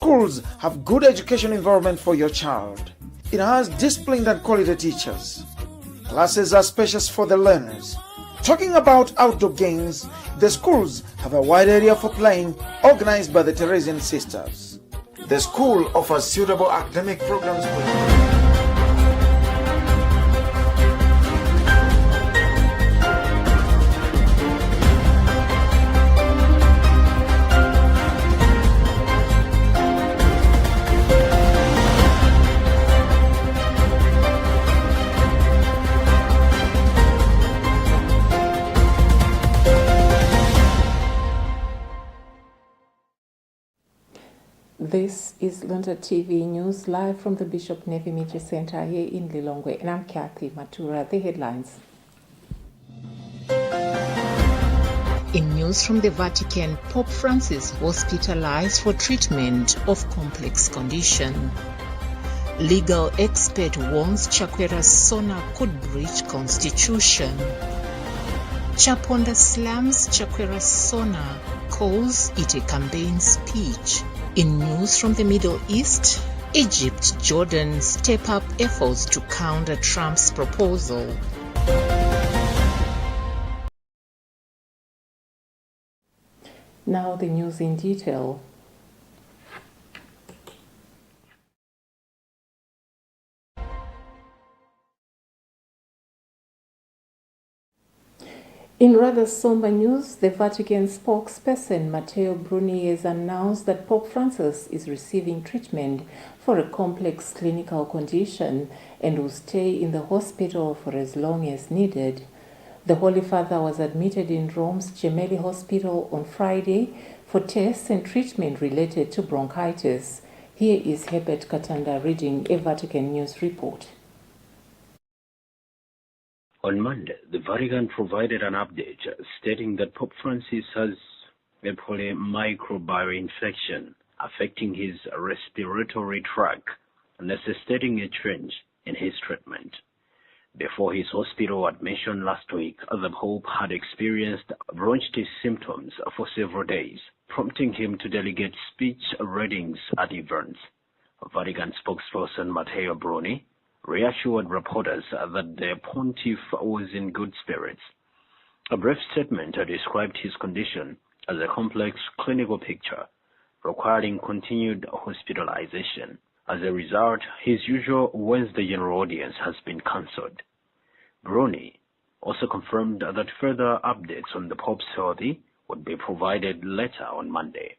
Schools have good education environment for your child. It has disciplined and quality teachers. Classes are spacious for the learners. Talking about outdoor games, the schools have a wide area for playing organized by the Teresian sisters. The school offers suitable academic programs for This is Luntha TV News live from the Bishop Navy Media Center here in Lilongwe, and I'm Kathy Matura. The headlines. In news from the Vatican, Pope Francis hospitalized for treatment of complex condition. Legal expert warns Chakwera Sona could breach constitution. Chaponda slams Chakwera Sona, calls it a campaign speech. In news from the Middle East, Egypt, Jordan step up efforts to counter Trump's proposal. Now the news in detail. In rather somber news, the Vatican spokesperson Matteo Bruni has announced that Pope Francis is receiving treatment for a complex clinical condition and will stay in the hospital for as long as needed. The Holy Father was admitted in Rome's Gemelli Hospital on Friday for tests and treatment related to bronchitis. Here is Herbert Katanda reading a Vatican News report. On Monday, the Vatican provided an update stating that Pope Francis has a polymicrobial infection affecting his respiratory tract, necessitating a change in his treatment. Before his hospital admission last week, the Pope had experienced bronchitis symptoms for several days, prompting him to delegate speech readings at events. Vatican spokesperson Matteo Bruni reassured reporters that the pontiff was in good spirits. A brief statement described his condition as a complex clinical picture requiring continued hospitalization. As a result, his usual Wednesday general audience has been cancelled. Bruni also confirmed that further updates on the Pope's health would be provided later on Monday.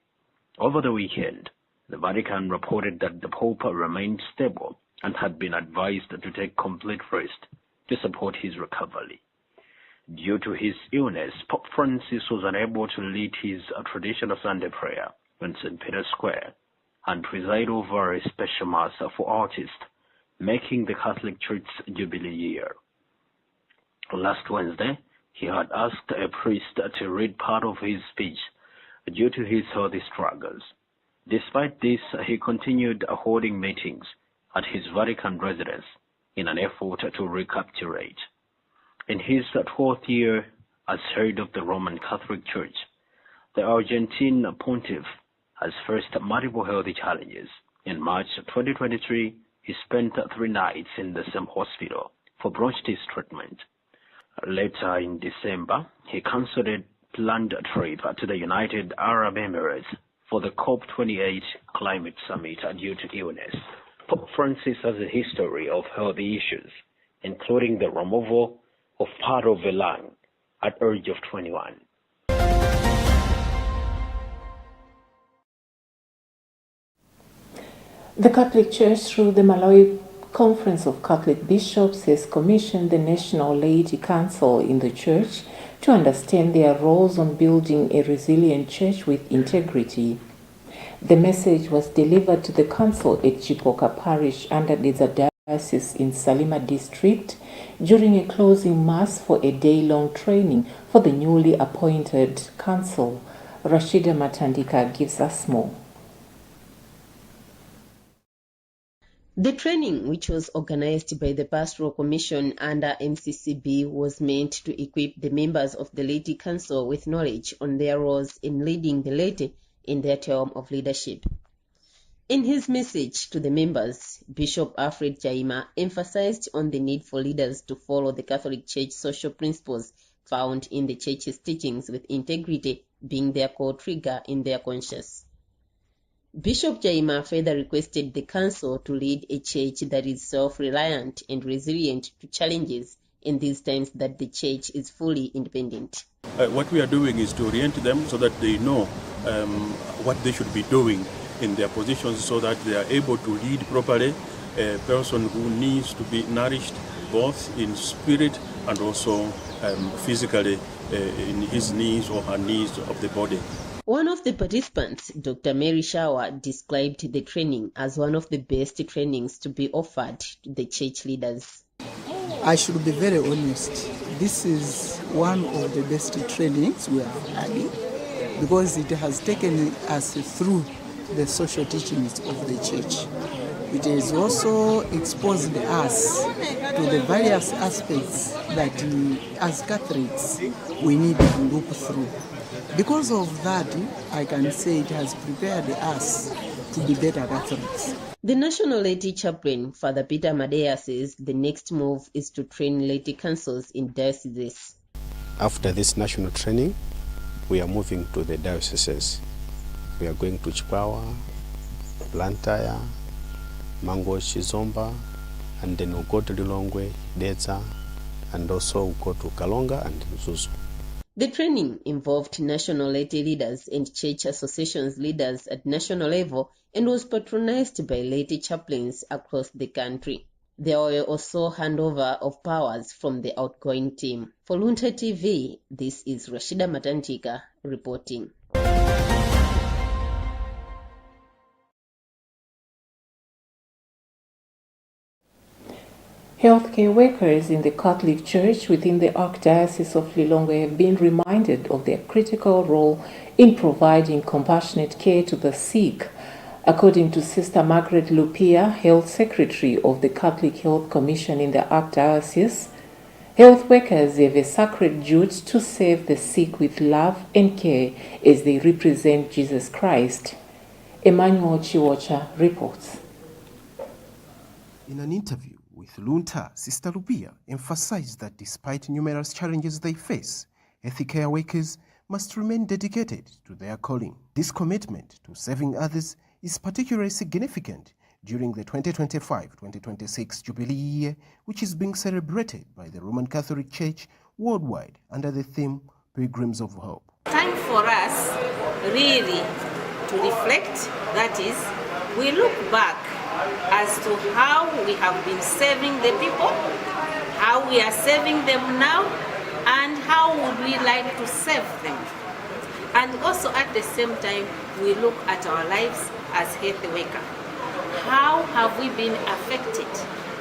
Over the weekend, the Vatican reported that the Pope remained stable and had been advised to take complete rest to support his recovery. Due to his illness, Pope Francis was unable to lead his traditional Sunday prayer on St. Peter's Square and preside over a special mass for artists, making the Catholic Church's Jubilee year. Last Wednesday, he had asked a priest to read part of his speech due to his health struggles. Despite this, he continued holding meetings at his Vatican residence in an effort to recapitulate. In his 12th year as head of the Roman Catholic Church, the Argentine pontiff has faced multiple health challenges. In March 2023, he spent 3 nights in the same hospital for bronchitis treatment. Later in December, he cancelled a planned trip to the United Arab Emirates for the COP28 climate summit due to illness. Pope Francis has a history of health issues, including the removal of part of a lung at the age of 21. The Catholic Church, through the Malawi Conference of Catholic Bishops, has commissioned the National Laity Council in the Church to understand their roles on building a resilient church with integrity. The message was delivered to the council at Chipoka Parish under the Diocese in Salima District during a closing mass for a day-long training for the newly appointed council. Rashida Matandika gives us more. The training, which was organized by the Pastoral Commission under MCCB, was meant to equip the members of the Laity Council with knowledge on their roles in leading the laity in their term of leadership. In his message to the members, Bishop Alfred Jaima emphasized on the need for leaders to follow the Catholic Church social principles found in the Church's teachings, with integrity being their core trigger in their conscience. Bishop Jaima further requested the Council to lead a church that is self-reliant and resilient to challenges in these times that the Church is fully independent. What we are doing is to orient them so that they know what they should be doing in their positions, so that they are able to lead properly a person who needs to be nourished both in spirit and also physically in his needs or her needs of the body. One of the participants, Dr. Mary Shower, described the training as one of the best trainings to be offered to the church leaders. I should be very honest. This is one of the best trainings we have had, because it has taken us through the social teachings of the church. It has also exposed us to the various aspects that as Catholics we need to look through. Because of that, I can say it has prepared us to be better Catholics. The National Laity Chaplain, Father Peter Madea, says the next move is to train laity councils in dioceses. After this national training, we are moving to the dioceses. We are going to Chikwawa, Luntha, Mango, Chizomba, and then we'll go to Lilongwe, Dedza, and also we'll go to Kalonga and Zuzu. The training involved national laity leaders and church associations leaders at national level and was patronized by laity chaplains across the country. There were also handover of powers from the outgoing team. For Luntha TV, this is Rashida Matantika reporting. Healthcare workers in the Catholic Church within the Archdiocese of Lilongwe have been reminded of their critical role in providing compassionate care to the sick. According to Sister Margaret Lupia, Health Secretary of the Catholic Health Commission in the Archdiocese, health workers have a sacred duty to serve the sick with love and care as they represent Jesus Christ. Emmanuel Chiwocha reports. In an interview with Luntha, Sister Lupia emphasized that despite numerous challenges they face, healthcare workers must remain dedicated to their calling. This commitment to serving others is particularly significant during the 2025-2026 Jubilee year, which is being celebrated by the Roman Catholic Church worldwide under the theme Pilgrims of Hope. Time for us really to reflect, that is, we look back as to how we have been serving the people, how we are serving them now, and how would we like to serve them. And also at the same time, we look at our lives as health workers. How have we been affected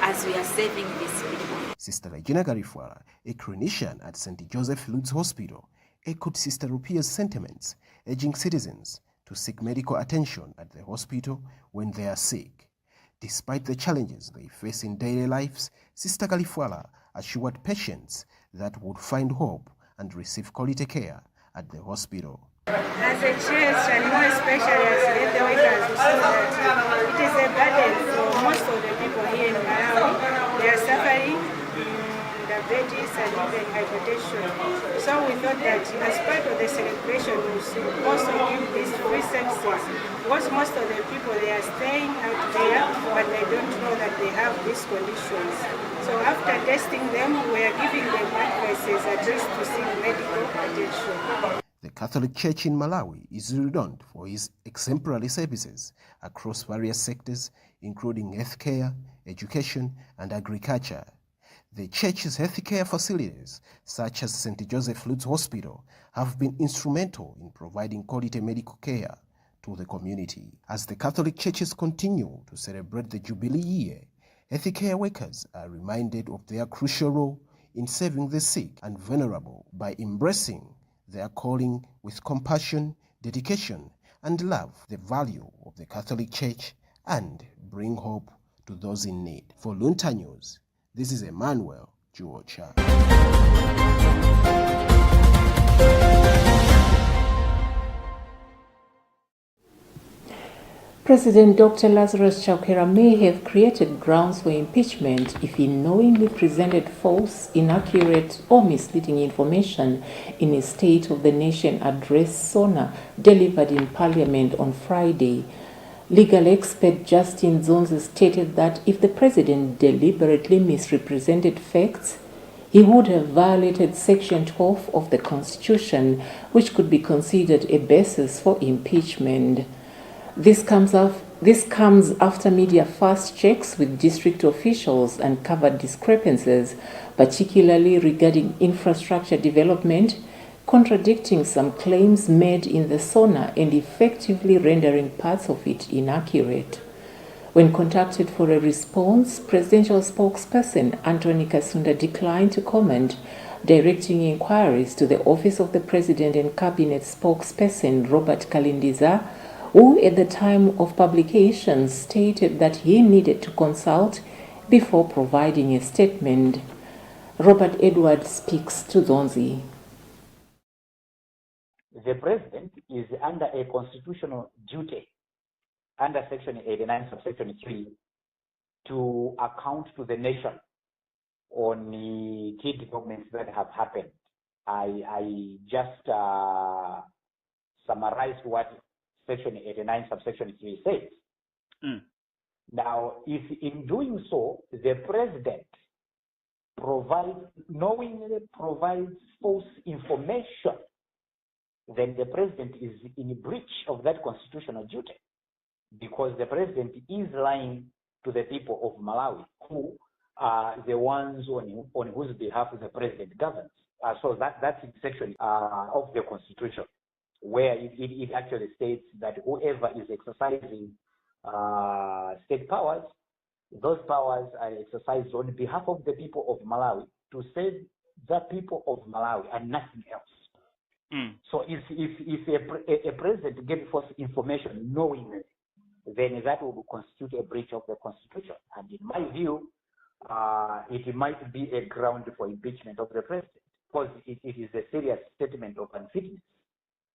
as we are serving these people? Sister Regina Garifwara, a clinician at St. Joseph Luntha Hospital, echoed Sister Lupia's sentiments, urging citizens to seek medical attention at the hospital when they are sick. Despite the challenges they face in daily lives, Sister Garifwara assured patients that would find hope and receive quality care at the hospital. As a church, and more especially as health workers, we see that it is a burden for most of the people here in Malawi. They are suffering diabetes and even hypertension. So we thought that as part of the celebration, we should also give these free services, because most of the people, they are staying out there, but they don't know that they have these conditions. So after testing them, we are giving them advices at least to seek medical attention. The Catholic Church in Malawi is renowned for its exemplary services across various sectors, including healthcare, education, and agriculture. The Church's healthcare facilities, such as St. Joseph Luntha Hospital, have been instrumental in providing quality medical care to the community. As the Catholic Churches continue to celebrate the Jubilee year, healthcare workers are reminded of their crucial role in serving the sick and vulnerable by embracing their calling with compassion, dedication, and love, the value of the Catholic Church, and bring hope to those in need. For Luntha News, this is Emmanuel Chiwocha. President Dr. Lazarus Chakwera may have created grounds for impeachment if he knowingly presented false, inaccurate, or misleading information in his State of the Nation address SONA delivered in Parliament on Friday. Legal expert Justin Zonzi stated that if the president deliberately misrepresented facts, he would have violated Section 12 of the Constitution, which could be considered a basis for impeachment. This comes after media fast checks with district officials uncovered discrepancies, particularly regarding infrastructure development, contradicting some claims made in the SONA and effectively rendering parts of it inaccurate. When contacted for a response, presidential spokesperson Anthony Kasunda declined to comment, directing inquiries to the Office of the President and Cabinet spokesperson Robert Kalindiza, who at the time of publication stated that he needed to consult before providing a statement. Robert Edwards speaks to Zonzi. The president is under a constitutional duty under Section 89, subsection 3, to account to the nation on the key developments that have happened. I just summarized what Section 89, subsection 3 says. Now, if in doing so, the president knowingly provides false information, then the president is in breach of that constitutional duty, because the president is lying to the people of Malawi, who are the ones on whose behalf the president governs. So that's in section of the Constitution, where it actually states that whoever is exercising state powers, those powers are exercised on behalf of the people of Malawi to save the people of Malawi and nothing else. So if a president gives false information knowingly, then that will constitute a breach of the Constitution. And in my view, it might be a ground for impeachment of the president, because it is a serious statement of unfitness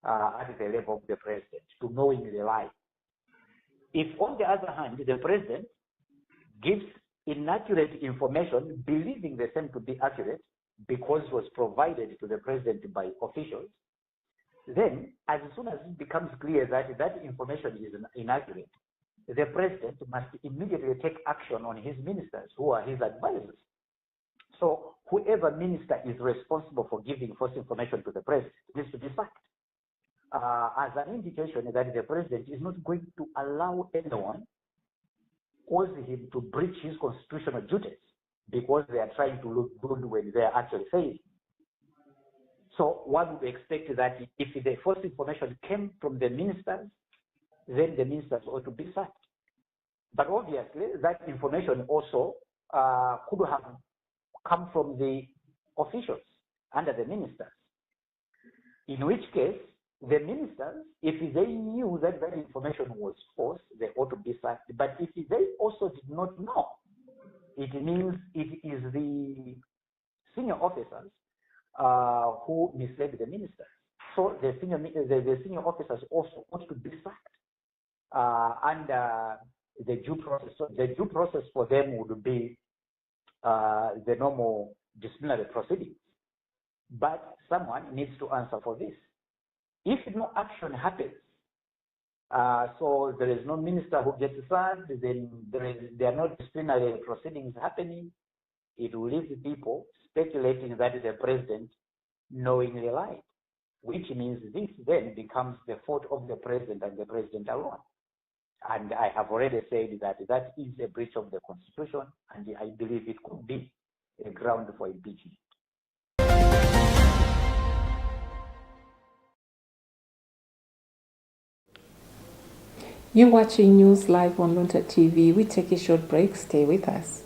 at the level of the president to knowingly lie. If, on the other hand, the president gives inaccurate information, believing the same to be accurate because it was provided to the president by officials, then as soon as it becomes clear that that information is inaccurate, the president must immediately take action on his ministers, who are his advisors. So whoever minister is responsible for giving false information to the president needs to be sacked, as an indication that the president is not going to allow anyone cause him to breach his constitutional duties because they are trying to look good when they are actually failing. So one would expect that if the false information came from the ministers, then the ministers ought to be sacked. But obviously, that information also could have come from the officials under the ministers, in which case, the ministers, if they knew that that information was false, they ought to be sacked. But if they also did not know, it means it is the senior officers who misled the ministers. So the senior officers also ought to be sacked under the due process. So the due process for them would be the normal disciplinary proceedings. But someone needs to answer for this. If no action happens, so there is no minister who gets served, then there are no disciplinary proceedings happening, it will leave the people speculating that the president knowingly lied, which means this then becomes the fault of the president and the president alone. And I have already said that that is a breach of the Constitution, and I believe it could be a ground for impeachment. You're watching News Live on Luntha TV. We take a short break. Stay with us.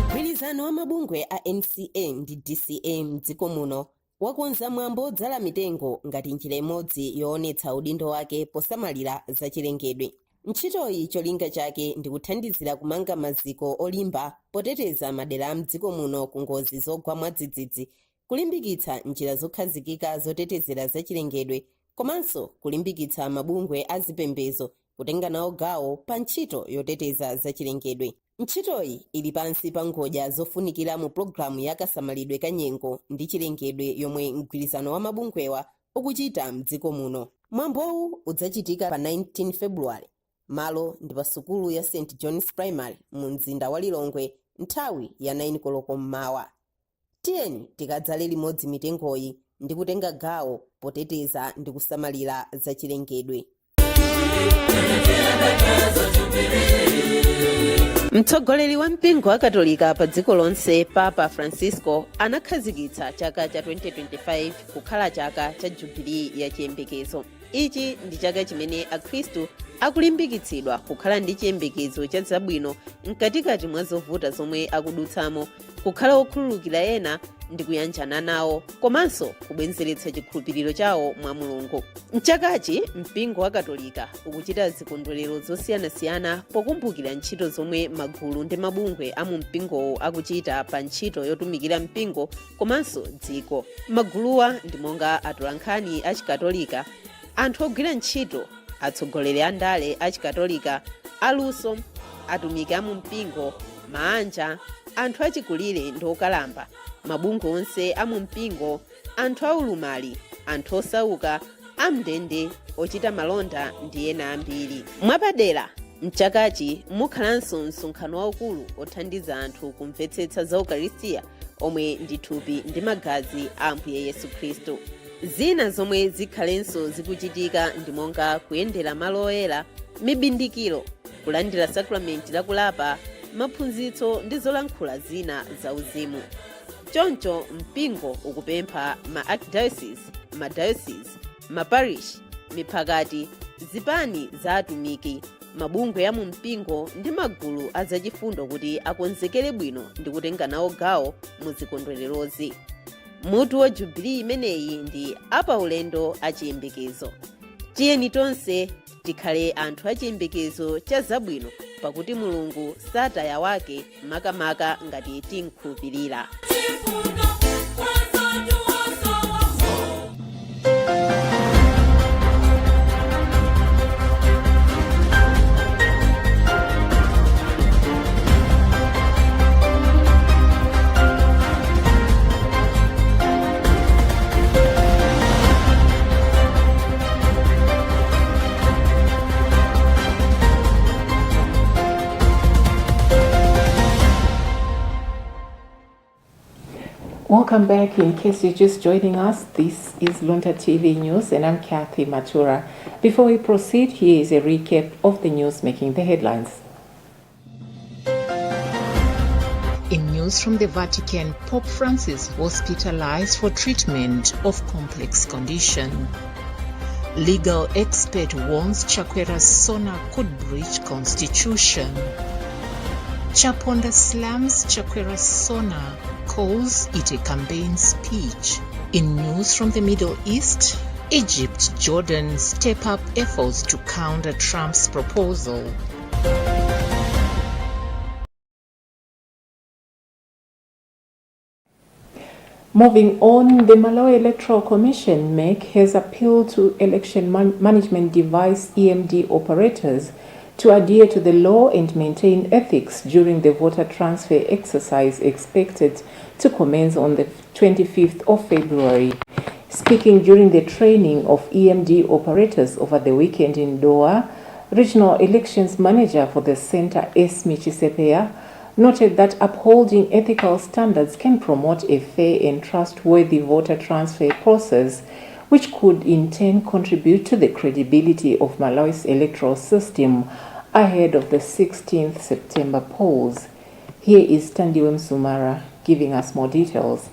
Mgwirizano wa mabungwe a NCA ndi DCA m'dziko muno wakonza mwambo dzala mitengo ngati njira imodzi yoonetsa udindo wake posamalira zachilengedwe. ntchitoyi cholinga chake ndi kuthandizira kumanga maziko olimba poteteza madera a mdziko muno ku ngozi zogwa mwadzidzidzi, kulimbikitsa njira zokhazikika zotetezera zachilengedwe komanso kulimbikitsa mabungwe a zipembedzo kutenga nawo gawo pa ntchito yoteteza zachilengedwe. Ntchitoyi ili pansi pa ngodya zofunikira mu pulogalamu ya kasamalidwe ka nyengo ndi chilengedwe yomwe mgwirizano wa mabungwewa ukuchita mdziko muno. Mwambowu udzachitika pa 19 Februwale. Malo ndi pa sukulu ya St John's Primary mu mzinda wa Lilongwe nthawi ya 9 koloko mmawa. Tiyeni tikadzale limodzi mitengoyi ndi kutenga gawo poteteza ndi kusamalira zachilengedwe. Mtsogoleri wa mpingo wa Katolika pa dziko lonse Papa Francisco anakhazikitsa chaka cha 2025 kukhala chaka cha jubilii ya chiyembekezo. Ichi ndi chaka chimene akhristu akulimbikitsidwa kukhala ndi chiyembekezo cha zabwino mkatikati mwa zovuta zomwe akudutsamo, kukhala okhululukira ena ndi kuyanjana nawo, komanso kubwenzeretsa chikhulupiriro chawo mwa Mulungu. Mchakachi mpingo wa Katolika ukuchita zikondwerero zosiyanasiyana pokumbukira ntchito zomwe magulu ndi mabungwe a mu mpingowo akuchita pa ntchito yotumikira mpingo komanso dziko. Maguluwa ndi monga atolankhani a chikatolika, anthu ogwira ntchito, atsogoleri a ndale a chikatolika, aluso, atumiki a mu mpingo, maanja, anthu achikulire ndi okalamba, mabungwe onse a mu mpingo, anthu aulumali, anthu osauka, amndende, ochita malonda ndi ena ambiri. Mwapadera, mchakachi mukhalanso msonkhano waukulu othandiza anthu kumvetsetsa za Ukaristiya omwe ndi thupi ndi magazi a Ambuye Yesu Khristu. Zina zomwe zikhalenso zikuchitika ndi monga kuyendera malo oyera, mibindikiro, kulandira sakramenti la kulapa, maphunzitso ndi zolankhula zina za uzimu. Choncho mpingo ukupempha ma archdiocese, madiocese, maparish, miphakati, zipani za atumiki, mabungwe ya mu mpingo ndi magulu a zachifundo kuti akonzekere bwino ndi kutenga nawo gawo mu zikondwererozi. Mutu wa jubilii imeneyi ndi apaulendo achiyembekezo. Tiyeni tonse tikhale anthu achiyembekezo cha zabwino pakuti Mulungu sataya wake makamaka ngati tinkhulupirira. Welcome back. In case you're just joining us, this is Luntha TV News and I'm Kathy Matura. Before we proceed, here is a recap of the news making the headlines. In news from the Vatican, Pope Francis hospitalized for treatment of complex condition. Legal expert warns Chakwera's Sona could breach constitution. Chaponda slams Chakwera's Sona, calls it a campaign speech. In news from the Middle East, Egypt, Jordan step up efforts to counter Trump's proposal. Moving on, the Malawi Electoral Commission (MEC) has appealed to election management device EMD operators to adhere to the law and maintain ethics during the voter transfer exercise expected to commence on the 25th of February. Speaking during the training of EMD operators over the weekend in Doha, Regional Elections Manager for the Center, Esmi Chisepeya, noted that upholding ethical standards can promote a fair and trustworthy voter transfer process, which could in turn contribute to the credibility of Malawi's electoral system ahead of the 16th September polls. Here is Tandiwe Msumara giving us more details.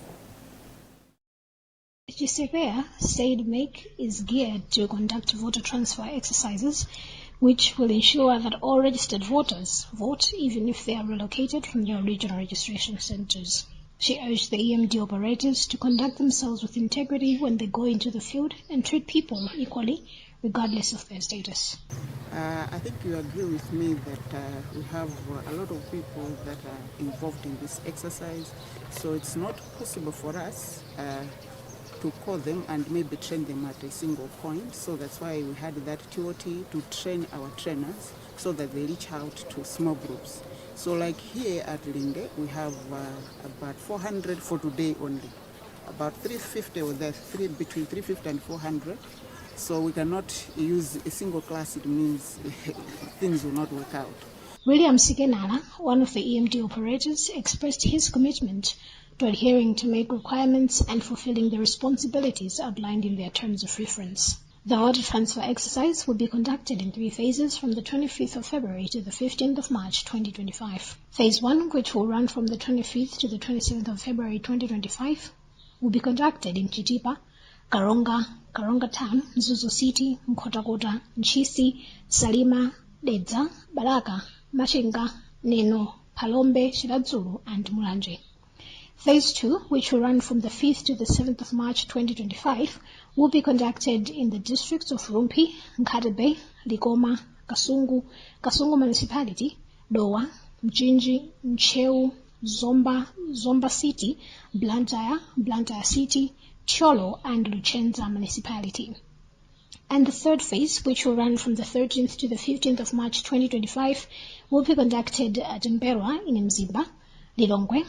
Chisepeya said MEC is geared to conduct voter transfer exercises which will ensure that all registered voters vote even if they are relocated from their regional registration centers. She urged the EMD operators to conduct themselves with integrity when they go into the field and treat people equally, regardless of their status. I think you agree with me that we have a lot of people that are involved in this exercise, so it's not possible for us to call them and maybe train them at a single point. So that's why we had that TOT to train our trainers so that they reach out to small groups. So like here at Linde, we have about 400 for today only. About 350 or there, between 350 and 400. So we cannot use a single class. It means things will not work out. William Sikenala, one of the EMD operators, expressed his commitment to adhering to make requirements and fulfilling the responsibilities outlined in their terms of reference. The water transfer exercise will be conducted in 3 phases from the 25th of February to the 15th of March 2025. Phase 1, which will run from the 25th to the 27th of February 2025, will be conducted in Chitipa, Karonga Town, Zuzu City, Mkotakota, Nchisi, Salima, Dedza, Baraka, Machinga, Neno, Palombe, Shiradzulu, and Mulanje. Phase 2, which will run from the 5th to the 7th of March 2025, will be conducted in the districts of Rumpi, Nkadebe, Likoma, Kasungu Municipality, Dowa, Mchinji, Mcheu, Zomba City, Blantyre City, Cholo, and Luchenza Municipality. And the third phase, which will run from the 13th to the 15th of March 2025, will be conducted at Mberwa in Mzimba, Lilongwe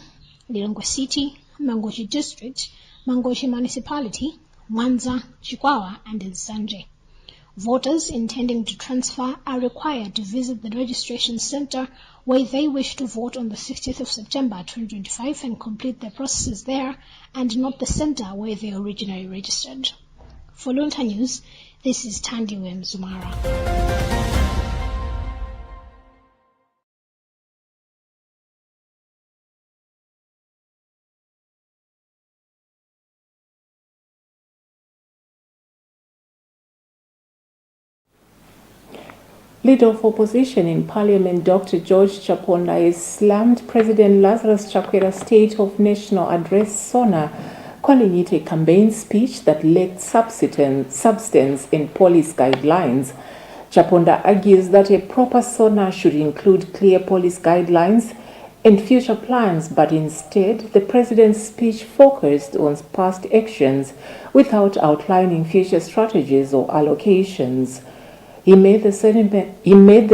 City, Mangochi District, Mangochi Municipality, Mwanza, Chikwawa, and Nzanje. Voters intending to transfer are required to visit the registration center where they wish to vote on the 60th of September 2025 and complete their processes there, and not the center where they originally registered. For Luntha News, this is Tandi Zumara. Leader of opposition in Parliament, Dr. George Chaponda, has slammed President Lazarus Chakwera's State of National Address, SONA, calling it a campaign speech that lacked substance and policy guidelines. Chaponda argues that a proper SONA should include clear policy guidelines and future plans, but instead the president's speech focused on past actions without outlining future strategies or allocations. He made the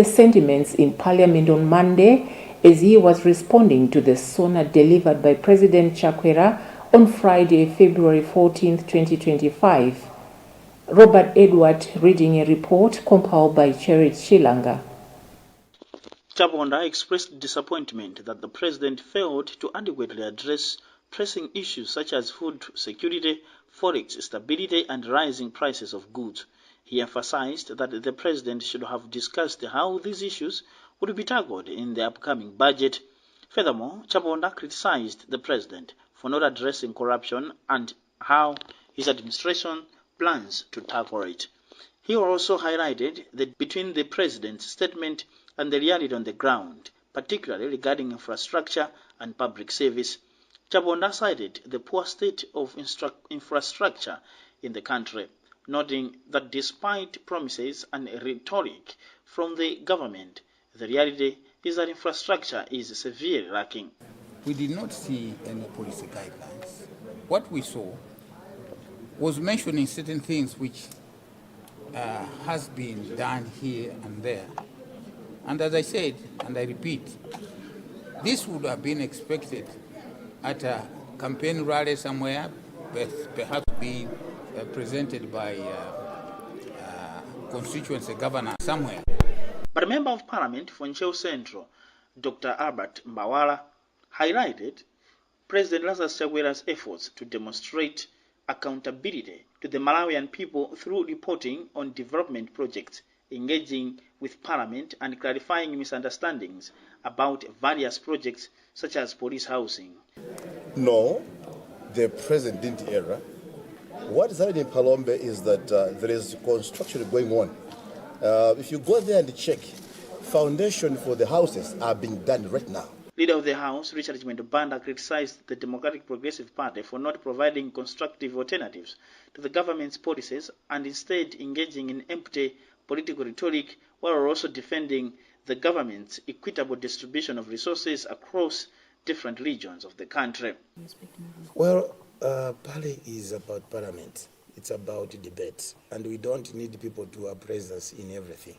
sentiments in Parliament on Monday as he was responding to the SONA delivered by President Chakwera on Friday, February 14, 2025. Robert Edward reading a report compiled by Cherit Shilanga. Chaponda expressed disappointment that the president failed to adequately address pressing issues such as food security, forex stability, and rising prices of goods. He emphasized that the president should have discussed how these issues would be tackled in the upcoming budget. Furthermore, Chaponda criticized the president for not addressing corruption and how his administration plans to tackle it. He also highlighted that between the president's statement and the reality on the ground, particularly regarding infrastructure and public service. Chaponda cited the poor state of infrastructure in the country, noting that despite promises and rhetoric from the government, the reality is that infrastructure is severely lacking. We did not see any policy guidelines. What we saw was mentioning certain things which has been done here and there. And as I said, and I repeat, this would have been expected at a campaign rally somewhere, perhaps being presented by constituency governor somewhere. But a member of parliament for Ncheu Central, Dr. Albert Mbawala, highlighted President Lazarus Chakwera's efforts to demonstrate accountability to the Malawian people through reporting on development projects, engaging with parliament, and clarifying misunderstandings about various projects such as police housing. No, the president didn't err. What is happening in Palombe is that there is construction going on. If you go there and check, foundation for the houses are being done right now. Leader of the House, Richard Chimendo-Banda, criticized the Democratic Progressive Party for not providing constructive alternatives to the government's policies and instead engaging in empty political rhetoric while also defending the government's equitable distribution of resources across different regions of the country. Well, Parliament is about parliament. It's about debate, and we don't need people to appraise us in everything.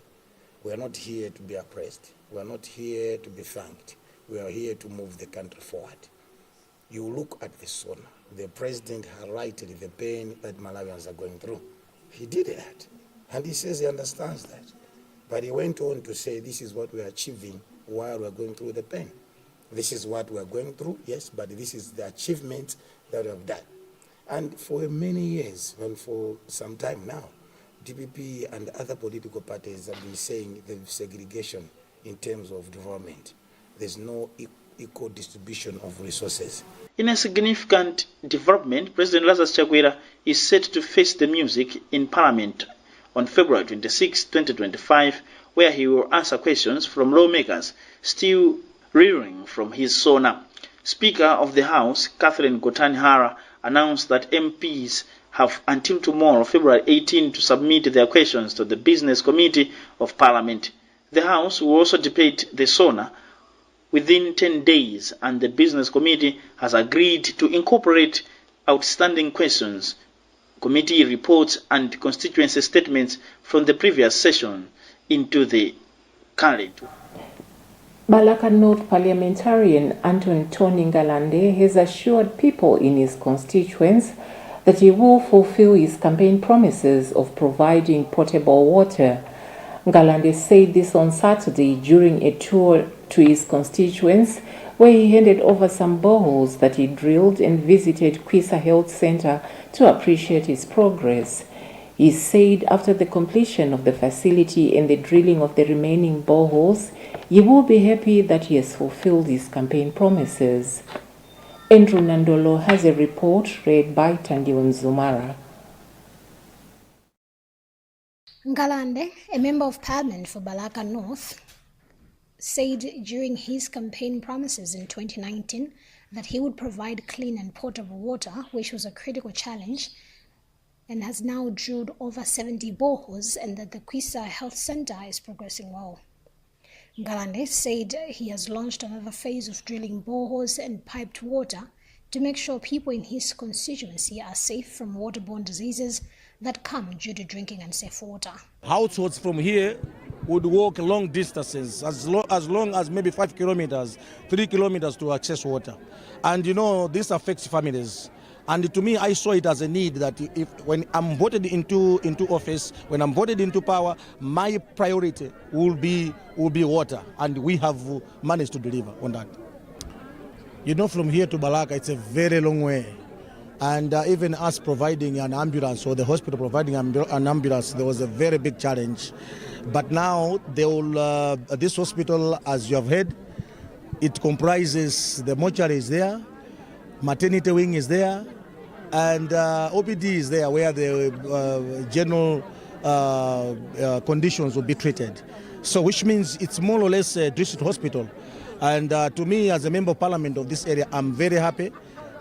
We are not here to be appraised. We are not here to be thanked. We are here to move the country forward. You look at the SONA. The president highlighted the pain that Malawians are going through. He did that, and he says he understands that. But he went on to say, this is what we are achieving while we are going through the pain. This is what we are going through, yes, but this is the achievement that we have done. And for many years, and for some time now, DPP and other political parties have been saying the segregation in terms of development. There's no equal distribution of resources. In a significant development, President Lazarus Chakwera is set to face the music in Parliament on February 26, 2025, where he will answer questions from lawmakers still reeling from his SONA. Speaker of the House, Catherine Gotani-Hara, announced that MPs have until tomorrow, February 18, to submit their questions to the Business Committee of Parliament. The House will also debate the SONA within 10 days, and the Business Committee has agreed to incorporate outstanding questions, committee reports, and constituency statements from the previous session into the current. Balaka North parliamentarian Anton Tony Ngalande has assured people in his constituents that he will fulfill his campaign promises of providing potable water. Ngalande said this on Saturday during a tour to his constituents, where he handed over some boreholes that he drilled and visited Kwisa Health Center to appreciate his progress. He said after the completion of the facility and the drilling of the remaining boreholes, he will be happy that he has fulfilled his campaign promises. Andrew Nandolo has a report read by Tandiwan Zumara. Ngalande, a member of parliament for Balaka North, said during his campaign promises in 2019 that he would provide clean and potable water, which was a critical challenge, and has now drilled over 70 boreholes, and that the Kwisa Health Center is progressing well. Ngalande said he has launched another phase of drilling boreholes and piped water to make sure people in his constituency are safe from waterborne diseases that come due to drinking unsafe water. Households from here would walk long distances, as long as maybe 5 kilometers, 3 kilometers to access water. And you know, this affects families. And to me, I saw it as a need that when I'm voted into office, when I'm voted into power, my priority will be water. And we have managed to deliver on that. You know, from here to Balaka, it's a very long way. And even us providing an ambulance, or the hospital providing an ambulance, there was a very big challenge. But now, this hospital, as you have heard, it comprises, the mortuary is there, maternity wing is there, and OPD is there, where the general conditions will be treated. So which means it's more or less a district hospital. And to me, as a member of parliament of this area, I'm very happy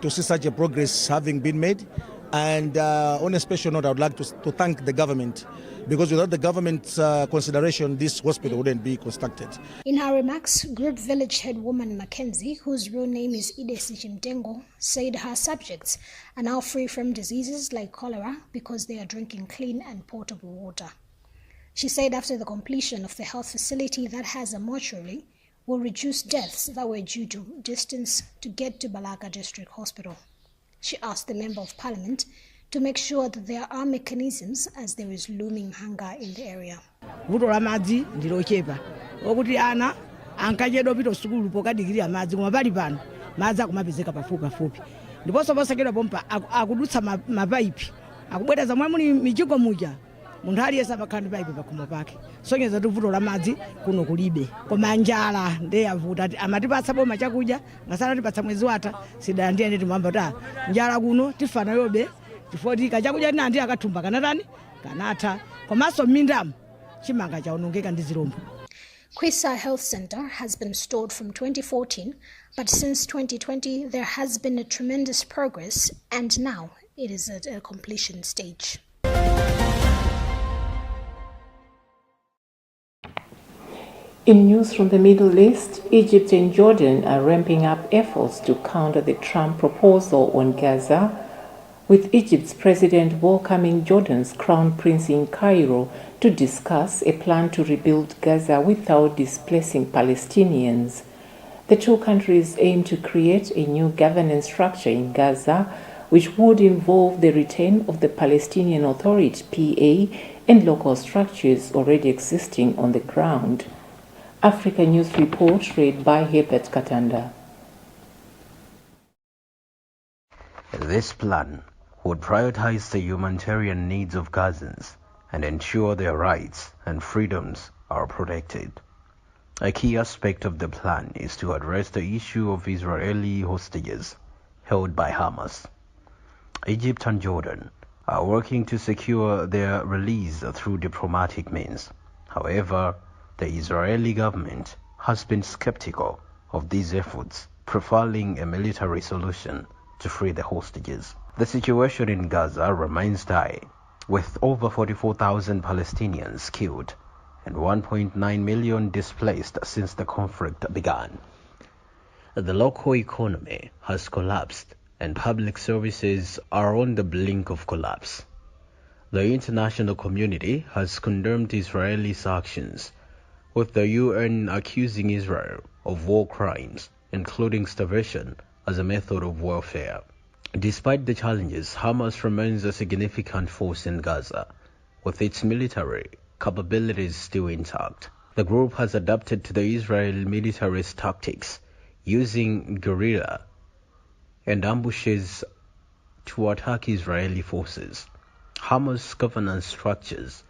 to see such a progress having been made. And on a special note, I would like to thank the government, because without the government's consideration, this hospital wouldn't be constructed. In her remarks, Group Village head woman Mackenzie, whose real name is Idesi Chimtengo, said her subjects are now free from diseases like cholera because they are drinking clean and potable water. She said after the completion of the health facility that has a mortuary will reduce deaths that were due to distance to get to Balaka District Hospital. She asked the Member of Parliament to make sure that there are mechanisms as there is looming hunger in the area. Vutola madzi ndilochepa okuti ana ankajedo pito sukulu pokadigiri amadzi koma pali pano madzi akumapezeka pafupi ndiponso posakedwa pompa akudutsa mapaipi akubwera mwe muli michiko muja munthu aliyesa pakhandi paipi pakhomo pake sonyeza kuti vuto la madzi kuno kulibe koma njala ndeyavuta ati amatipatsa boma chakudya ngasana tipatsa mwezi watha sidala ndiye timwamba ta njala kuno tifana yobe tifoti kachakudya tinandi akathumba kanatani kanatha komanso m'mindamo chimanga chaonongeka ndi zirombo. Kwisa Health Center has been stored from 2014, but since 2020 there has been a tremendous progress, and now it is at a completion stage. In news from the Middle East, Egypt and Jordan are ramping up efforts to counter the Trump proposal on Gaza, with Egypt's president welcoming Jordan's crown prince in Cairo to discuss a plan to rebuild Gaza without displacing Palestinians. The two countries aim to create a new governance structure in Gaza, which would involve the return of the Palestinian Authority (PA) and local structures already existing on the ground. Africa News Report read by Herbert Katanda. This plan would prioritize the humanitarian needs of Gazans and ensure their rights and freedoms are protected. A key aspect of the plan is to address the issue of Israeli hostages held by Hamas. Egypt and Jordan are working to secure their release through diplomatic means. However, the Israeli government has been skeptical of these efforts, preferring a military solution to free the hostages. The situation in Gaza remains dire, with over 44,000 Palestinians killed and 1.9 million displaced since the conflict began. The local economy has collapsed and public services are on the brink of collapse. The international community has condemned Israeli's actions, with the UN accusing Israel of war crimes, including starvation, as a method of warfare. Despite the challenges, Hamas remains a significant force in Gaza, with its military capabilities still intact. The group has adapted to the Israeli military's tactics, using guerrilla and ambushes to attack Israeli forces. Hamas governance structures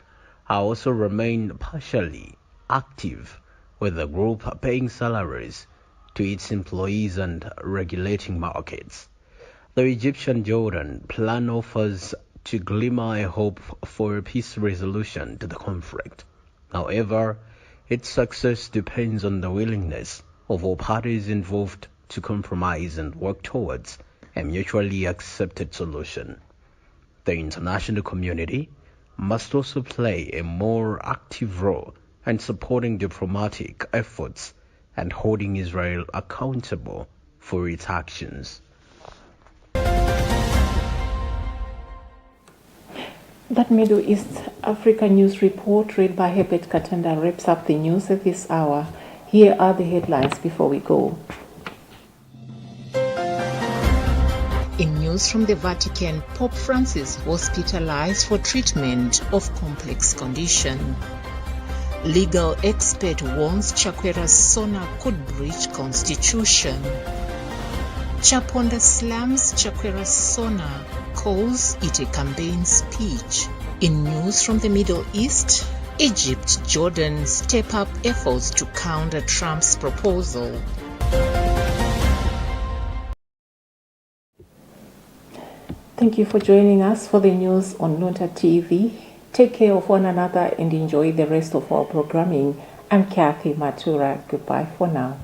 have also remained partially active, with the group paying salaries to its employees and regulating markets. The Egyptian-Jordan plan offers to glimmer a hope for a peace resolution to the conflict. However, its success depends on the willingness of all parties involved to compromise and work towards a mutually accepted solution. The international community must also play a more active role in supporting diplomatic efforts and holding Israel accountable for its actions. That Middle East Africa News Report read by Herbert Katanda wraps up the news at this hour. Here are the headlines before we go. In news from the Vatican, Pope Francis hospitalized for treatment of complex condition. Legal expert warns Chakwera's Sona could breach constitution. Chaponda slams Chakwera's Sona, calls it a campaign speech. In news from the Middle East, Egypt, Jordan step up efforts to counter Trump's proposal. Thank you for joining us for the news on Luntha TV. Take care of one another and enjoy the rest of our programming. I'm Kathy Matura. Goodbye for now.